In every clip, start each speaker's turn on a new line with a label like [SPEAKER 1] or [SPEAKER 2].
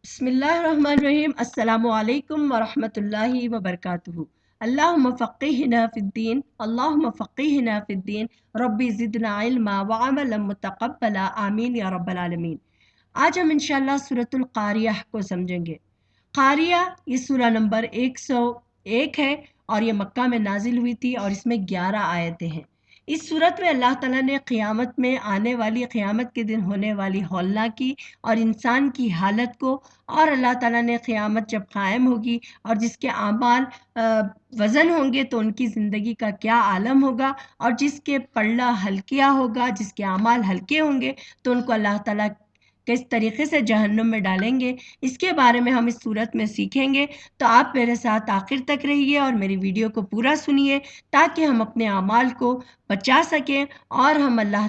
[SPEAKER 1] بسم اللہ الرحمن الرحیم۔ السلام علیکم ورحمۃ اللہ وبرکاتہ۔ اللہم فقہنا فی الدین، اللہم فقہنا فی الدین، ربی زدنا علما وعملا متقبلا، آمین یا رب العالمین۔ آج ہم انشاءاللہ سورۃ القاریہ کو سمجھیں گے۔ قاریہ یہ سورہ نمبر 101 ہے اور یہ مکہ میں نازل ہوئی تھی اور اس میں 11 آیتیں ہیں۔ اس صورت میں اللہ تعالیٰ نے قیامت میں آنے والی، قیامت کے دن ہونے والی ہولناکی اور انسان کی حالت کو، اور اللہ تعالیٰ نے قیامت جب قائم ہوگی اور جس کے اعمال وزن ہوں گے تو ان کی زندگی کا کیا عالم ہوگا، اور جس کے پلڑا ہلکیا ہوگا، جس کے اعمال ہلکے ہوں گے تو ان کو اللہ تعالیٰ کس طریقے سے جہنم میں ڈالیں گے، اس کے بارے میں ہم اس صورت میں سیکھیں گے۔ تو آپ میرے ساتھ آخر تک رہیے اور میری ویڈیو کو پورا سنیے تاکہ ہم اپنے اعمال کو بچا سکیں اور ہم اللہ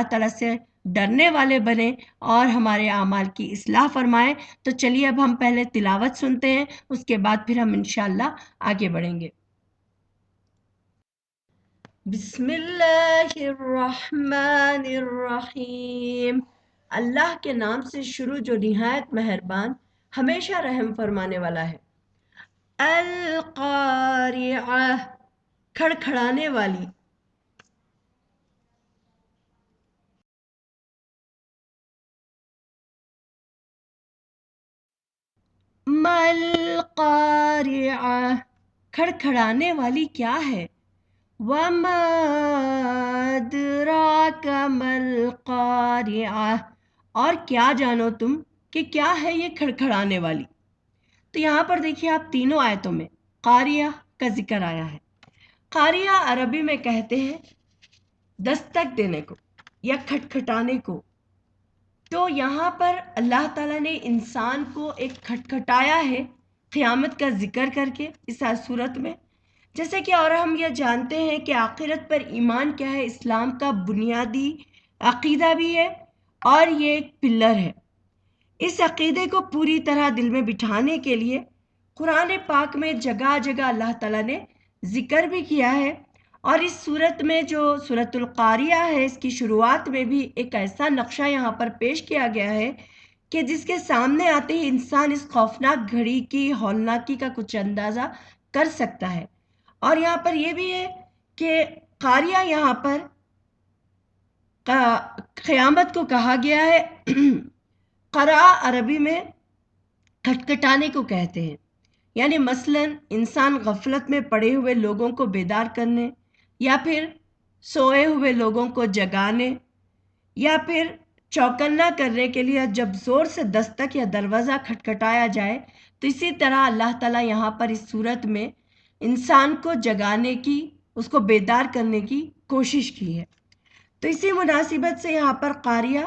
[SPEAKER 1] تعالیٰ سے ڈرنے والے بنیں اور ہمارے اعمال کی اصلاح فرمائیں۔ تو چلیے اب ہم پہلے تلاوت سنتے ہیں، اس کے بعد پھر ہم انشاءاللہ آگے بڑھیں گے۔ بسم اللہ الرحمن الرحیم۔ اللہ کے نام سے شروع جو نہایت مہربان، ہمیشہ رحم فرمانے والا ہے۔ القاریعہ، کھڑکھڑانے والی۔ مل قاریعہ، کھڑکھڑانے والی کیا ہے؟ وَمَا أَدْرَاكَ مَا الْقَارِعَةُ، اور کیا جانو تم کہ کیا ہے یہ کھڑکھڑانے والی۔ تو یہاں پر دیکھیے آپ تینوں آیتوں میں قاریہ کا ذکر آیا ہے۔ قاریہ عربی میں کہتے ہیں دستک دینے کو یا کھٹکھٹانے کو۔ تو یہاں پر اللہ تعالیٰ نے انسان کو ایک کھٹکھٹایا ہے قیامت کا ذکر کر کے اس صورت میں، جیسے کہ اور ہم یہ جانتے ہیں کہ آخرت پر ایمان کیا ہے، اسلام کا بنیادی عقیدہ بھی ہے اور یہ ایک پلر ہے۔ اس عقیدے کو پوری طرح دل میں بٹھانے کے لیے قرآن پاک میں جگہ جگہ اللہ تعالیٰ نے ذکر بھی کیا ہے، اور اس صورت میں جو سورۃ القاریہ ہے اس کی شروعات میں بھی ایک ایسا نقشہ یہاں پر پیش کیا گیا ہے کہ جس کے سامنے آتے ہی انسان اس خوفناک گھڑی کی ہولناکی کا کچھ اندازہ کر سکتا ہے۔ اور یہاں پر یہ بھی ہے کہ قاریہ یہاں پر قیامت کو کہا گیا ہے۔ قرع عربی میں کھٹکھٹانے کو کہتے ہیں، یعنی مثلاً انسان غفلت میں پڑے ہوئے لوگوں کو بیدار کرنے، یا پھر سوئے ہوئے لوگوں کو جگانے، یا پھر چوکنا کرنے کے لیے جب زور سے دستک یا دروازہ کھٹکھٹایا جائے، تو اسی طرح اللہ تعالیٰ یہاں پر اس صورت میں انسان کو جگانے کی، اس کو بیدار کرنے کی کوشش کی ہے۔ تو اسی مناسبت سے یہاں پر قاریہ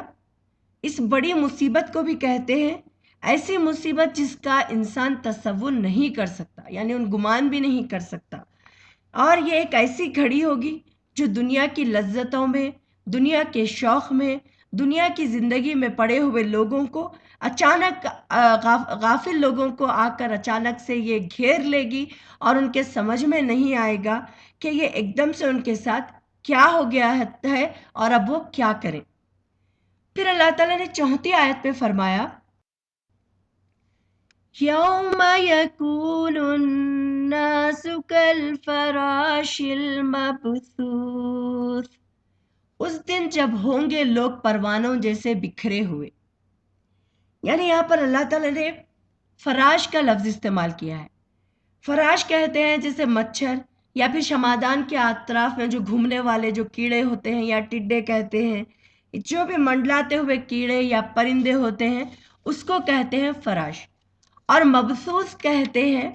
[SPEAKER 1] اس بڑی مصیبت کو بھی کہتے ہیں، ایسی مصیبت جس کا انسان تصور نہیں کر سکتا، یعنی ان گمان بھی نہیں کر سکتا۔ اور یہ ایک ایسی گھڑی ہوگی جو دنیا کی لذتوں میں، دنیا کے شوق میں، دنیا کی زندگی میں پڑے ہوئے لوگوں کو اچانک، غافل لوگوں کو آ کر اچانک سے یہ گھیر لے گی اور ان کے سمجھ میں نہیں آئے گا کہ یہ ایک دم سے ان کے ساتھ کیا ہو گیا ہے اور اب وہ کیا کریں۔ پھر اللہ تعالیٰ نے 34 آیت پہ فرمایا، یوم یکون الناس کالفراش المبثوث، اس دن جب ہوں گے لوگ پروانوں جیسے بکھرے ہوئے۔ یعنی یہاں پر اللہ تعالیٰ نے فراش کا لفظ استعمال کیا ہے۔ فراش کہتے ہیں جیسے مچھر یا پھر شمادان کے اطراف میں جو گھومنے والے جو کیڑے ہوتے ہیں، یا ٹڈے کہتے ہیں، جو بھی منڈلاتے ہوئے کیڑے یا پرندے ہوتے ہیں اس کو کہتے ہیں فراش۔ اور مبثوث کہتے ہیں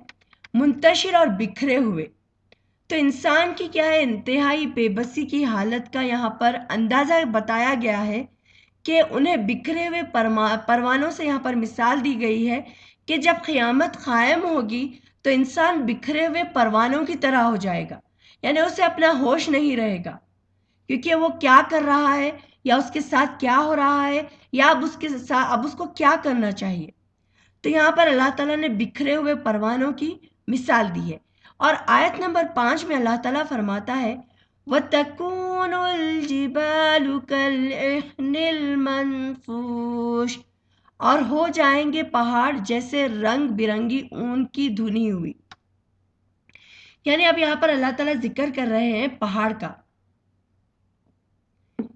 [SPEAKER 1] منتشر اور بکھرے ہوئے۔ تو انسان کی کیا ہے، انتہائی بے بسی کی حالت کا یہاں پر اندازہ بتایا گیا ہے کہ انہیں بکھرے ہوئے پروانوں سے یہاں پر مثال دی گئی ہے کہ جب قیامت قائم ہوگی تو انسان بکھرے ہوئے پروانوں کی طرح ہو جائے گا، یعنی اسے اپنا ہوش نہیں رہے گا، کیونکہ وہ کیا کر رہا ہے یا اس کے ساتھ کیا ہو رہا ہے، یا اب اس کو کیا کرنا چاہیے۔ تو یہاں پر اللہ تعالیٰ نے بکھرے ہوئے پروانوں کی مثال دی ہے۔ اور آیت نمبر 5 میں اللہ تعالیٰ فرماتا ہے، وَتَكُونُ الْجِبَالُ كَالْعِهْنِ الْمَنْفُوشِ، اور ہو جائیں گے پہاڑ جیسے رنگ برنگی اون کی دھنی ہوئی. یعنی اب یہاں پر اللہ تعالیٰ ذکر کر رہے ہیں پہاڑ کا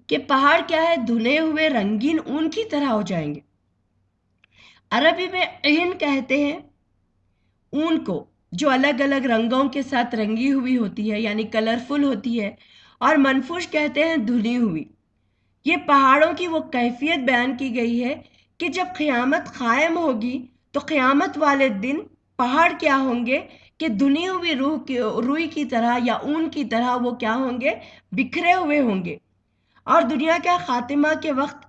[SPEAKER 1] کہ پہاڑ کیا ہے، دھنے ہوئے رنگین اون کی طرح ہو جائیں گے. عربی میں عین کہتے ہیں اون کو، جو الگ الگ رنگوں کے ساتھ رنگی ہوئی ہوتی ہے، یعنی کلرفل ہوتی ہے. اور منفوش کہتے ہیں دھلی ہوئی. یہ پہاڑوں کی وہ کیفیت بیان کی گئی ہے کہ جب قیامت قائم ہوگی تو قیامت والے دن پہاڑ کیا ہوں گے کہ دھنی ہوئی روئی کی طرح یا اون کی طرح وہ کیا ہوں گے، بکھرے ہوئے ہوں گے. اور دنیا کا خاتمہ کے وقت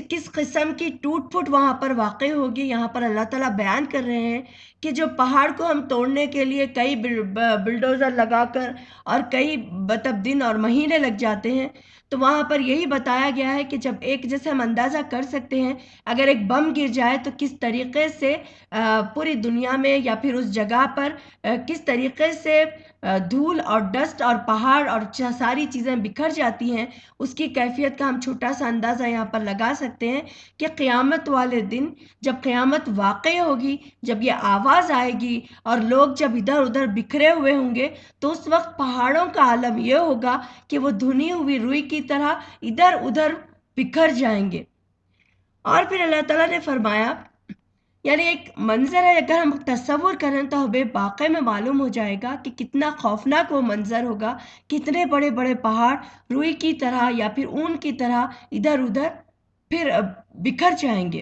[SPEAKER 1] کس قسم کی ٹوٹ پھوٹ وہاں پر واقع ہوگی، یہاں پر اللہ تعالیٰ بیان کر رہے ہیں کہ جو پہاڑ کو ہم توڑنے کے لیے کئی بلڈوزر لگا کر اور کئی دن اور مہینے لگ جاتے ہیں، تو وہاں پر یہی بتایا گیا ہے کہ جب ایک، جیسے ہم اندازہ کر سکتے ہیں اگر ایک بم گر جائے تو کس طریقے سے پوری دنیا میں یا پھر اس جگہ پر کس طریقے سے دھول اور ڈسٹ اور پہاڑ اور ساری چیزیں بکھر جاتی ہیں، اس کی کیفیت کا ہم چھوٹا سا اندازہ یہاں پر لگا سکتے ہیں کہ قیامت والے دن جب قیامت واقع ہوگی، جب یہ آواز آئے گی اور لوگ جب ادھر ادھر بکھرے ہوئے ہوں گے، تو اس وقت پہاڑوں کا عالم یہ ہوگا کہ وہ دھنی ہوئی روئی کی طرح ادھر ادھر بکھر جائیں گے. اور پھر اللہ تعالیٰ نے فرمایا، یعنی ایک منظر ہے، اگر ہم تصور کریں تو ہمیں واقع میں معلوم ہو جائے گا کہ کتنا خوفناک وہ منظر ہوگا. کتنے بڑے بڑے پہاڑ روئی کی طرح یا پھر اون کی طرح ادھر ادھر پھر بکھر جائیں گے.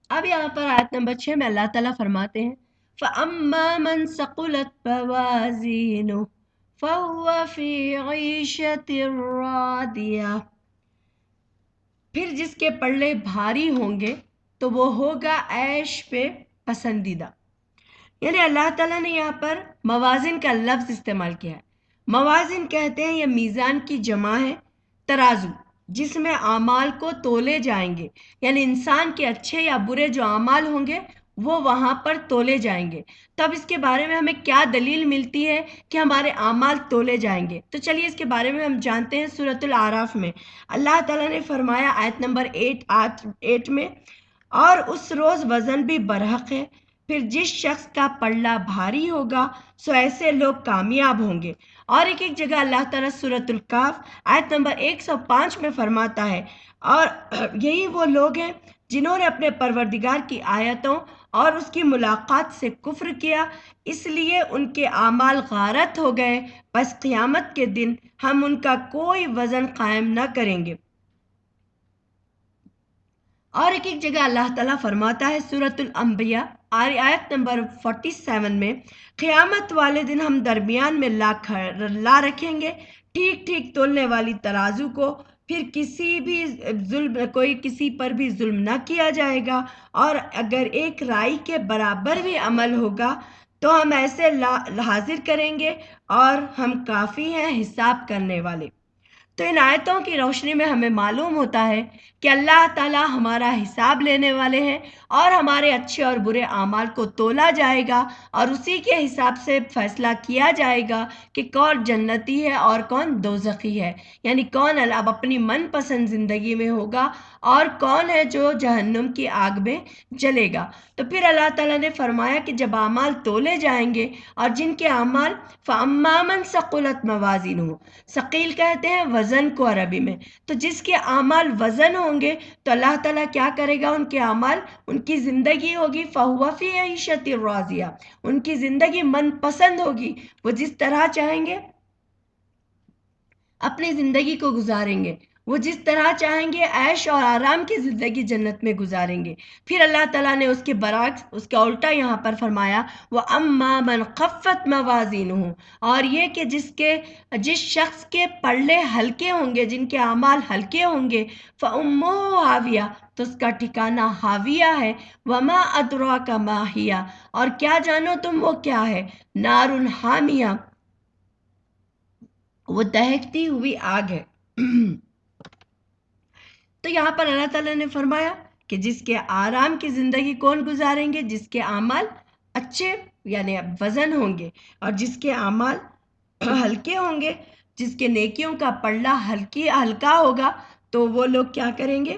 [SPEAKER 1] اب یہاں پر آیت نمبر 6 میں اللہ تعالیٰ فرماتے ہیں فَأَمَّا مَنْ ثَقُلَتْ مَوَازِينُهُ فَهُوَ فِي عِيشَةٍ رَاضِيَةٍ. پھر جس کے پلڑے بھاری ہوں گے تو وہ ہوگا عیش پہ پسندیدہ. یعنی اللہ تعالیٰ نے یہاں پر موازن کا لفظ استعمال کیا ہے. موازن کہتے ہیں یہ میزان کی جمع ہے، ترازو جس میں اعمال کو تولے جائیں گے. یعنی انسان کے اچھے یا برے جو اعمال ہوں گے وہ وہاں پر تولے جائیں گے. تب اس کے بارے میں ہمیں کیا دلیل ملتی ہے کہ ہمارے اعمال تولے جائیں گے؟ تو چلیے اس کے بارے میں ہم جانتے ہیں. سورۃ الاعراف میں اللہ تعالیٰ نے فرمایا آیت نمبر 8 میں، اور اس روز وزن بھی برحق ہے، پھر جس شخص کا پلڑا بھاری ہوگا سو ایسے لوگ کامیاب ہوں گے. اور ایک جگہ اللہ تعالیٰ سورۃ الکاف آیت نمبر 105 میں فرماتا ہے، اور یہی وہ لوگ ہیں جنہوں نے اپنے پروردگار کی آیتوں اور اس کی ملاقات سے کفر کیا، اس لیے ان کے اعمال غارت ہو گئے، بس قیامت کے دن ہم ان کا کوئی وزن قائم نہ کریں گے. اور ایک جگہ اللہ تعالیٰ فرماتا ہے سورۃ الانبیاء آیت نمبر 47 میں، قیامت والے دن ہم درمیان میں لا رکھیں گے ٹھیک ٹھیک تولنے والی ترازو کو، پھر کوئی کسی پر بھی ظلم نہ کیا جائے گا، اور اگر ایک رائی کے برابر بھی عمل ہوگا تو ہم ایسے حاضر کریں گے اور ہم کافی ہیں حساب کرنے والے. تو ان آیتوں کی روشنی میں ہمیں معلوم ہوتا ہے کہ اللہ تعالیٰ ہمارا حساب لینے والے ہیں اور ہمارے اچھے اور برے اعمال کو تولا جائے گا اور اسی کے حساب سے فیصلہ کیا جائے گا کہ کون جنتی ہے اور کون دوزخی ہے. یعنی کون اب اپنی من پسند زندگی میں ہوگا اور کون ہے جو جہنم کی آگ میں جلے گا. تو پھر اللہ تعالیٰ نے فرمایا کہ جب اعمال تولے جائیں گے اور جن کے اعمال فَأَمَّا مَنْ ثَقُلَتْ مَوَازِينُهُ، ثقیل کہتے ہیں وزن کو عربی میں، تو جس کے اعمال وزن ہوں گے تو اللہ تعالیٰ کیا کرے گا، ان کے اعمال، ان کی زندگی ہوگی فَهُوَ فِي عِيشَةٍ رَاضِيَةٍ، ان کی زندگی من پسند ہوگی، وہ جس طرح چاہیں گے اپنی زندگی کو گزاریں گے، وہ جس طرح چاہیں گے عیش اور آرام کی زندگی جنت میں گزاریں گے. پھر اللہ تعالیٰ نے اس کے برعکس، اس کا الٹا یہاں پر فرمایا وَأَمَّا مَنْ خَفَّتْ مَوَازِينُهُ، اور یہ کہ جس شخص کے پلڑے ہلکے ہوں گے، جن کے اعمال ہلکے ہوں گے، فَأُمُّهُ هَاوِيَةٌ، تو اس کا ٹھکانہ ہاویہ ہے، وَمَا أَدْرَاكَ مَا هِيَ، اور کیا جانو تم وہ کیا ہے، نَارٌ حَامِيَةٌ، وہ دہکتی ہوئی آگ ہے. تو یہاں پر اللہ تعالیٰ نے فرمایا کہ جس کے آرام کی زندگی کون گزاریں گے، جس کے اعمال اچھے یعنی وزن ہوں گے، اور جس کے اعمال ہلکے ہوں گے، جس کے نیکیوں کا پلڑا ہلکا ہوگا، تو وہ لوگ کیا کریں گے،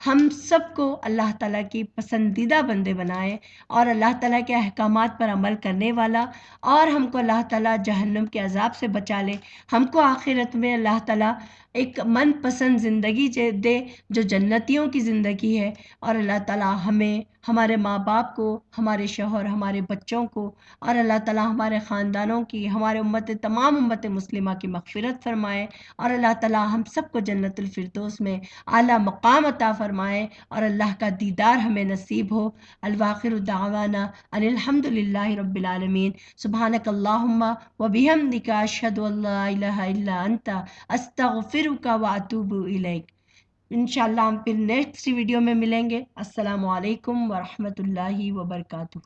[SPEAKER 1] ہم سب کو اللہ تعالیٰ کی پسندیدہ بندے بنائے اور اللہ تعالیٰ کے احکامات پر عمل کرنے والا، اور ہم کو اللہ تعالیٰ جہنم کے عذاب سے بچا لے۔ ہم کو آخرت میں اللہ تعالیٰ ایک من پسند زندگی دے جو جنتیوں کی زندگی ہے، اور اللہ تعالیٰ ہمیں، ہمارے ماں باپ کو، ہمارے شوہر، ہمارے بچوں کو، اور اللہ تعالیٰ ہمارے خاندانوں کی، ہمارے تمام امت مسلمہ کی مغفرت فرمائے، اور اللہ تعالیٰ ہم سب کو جنت الفردوس میں اعلیٰ مقام عطا فرمائے اور اللہ کا دیدار ہمیں نصیب ہو۔ الواخر دعوانا ان الحمد للہ رب العالمین۔ سبحانک اللہم و بحمدک، اشہد ان لا الہ الا انت، استغفرک و اتوب الیک۔ انشاءاللہ ہم پھر نیکسٹ ویڈیو میں ملیں گے۔ السلام علیکم ورحمۃ اللہ وبرکاتہ۔